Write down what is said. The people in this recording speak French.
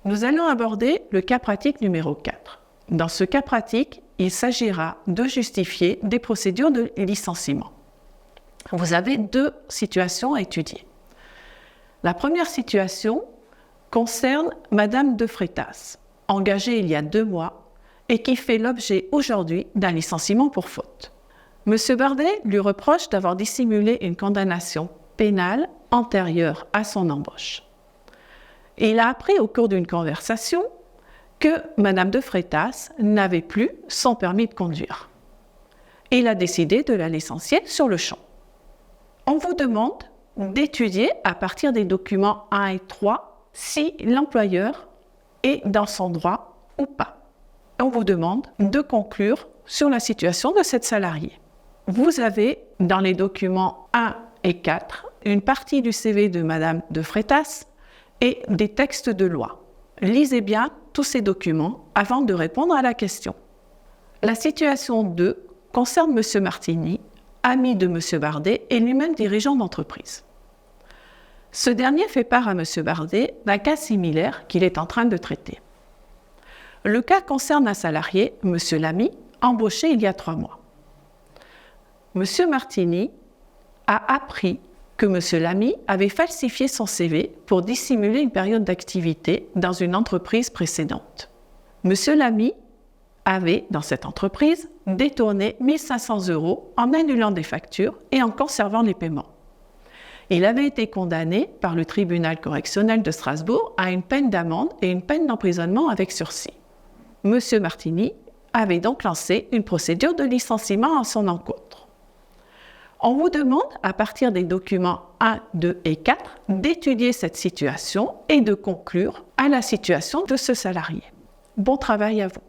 Nous allons aborder le cas pratique numéro 4. Dans ce cas pratique, il s'agira de justifier des procédures de licenciement. Vous avez deux situations à étudier. La première situation concerne Madame de Freitas, engagée il y a 2 mois et qui fait l'objet aujourd'hui d'un licenciement pour faute. Monsieur Bardet lui reproche d'avoir dissimulé une condamnation pénale antérieure à son embauche. Et il a appris au cours d'une conversation que Madame de Freitas n'avait plus son permis de conduire. Et il a décidé de la licencier sur le champ. On vous demande d'étudier à partir des documents 1 et 3 si l'employeur est dans son droit ou pas. On vous demande de conclure sur la situation de cette salariée. Vous avez dans les documents 1 et 4 une partie du CV de Madame de Freitas et des textes de loi. Lisez bien tous ces documents avant de répondre à la question. La situation 2 concerne M. Martini, ami de M. Bardet et lui-même dirigeant d'entreprise. Ce dernier fait part à M. Bardet d'un cas similaire qu'il est en train de traiter. Le cas concerne un salarié, M. Lamy, embauché il y a 3 mois. M. Martini a appris que M. Lamy avait falsifié son CV pour dissimuler une période d'activité dans une entreprise précédente. M. Lamy avait, dans cette entreprise, détourné 1 500 € en annulant des factures et en conservant les paiements. Il avait été condamné par le tribunal correctionnel de Strasbourg à une peine d'amende et une peine d'emprisonnement avec sursis. M. Martini avait donc lancé une procédure de licenciement à son encontre. On vous demande, à partir des documents 1, 2 et 4, d'étudier cette situation et de conclure à la situation de ce salarié. Bon travail à vous.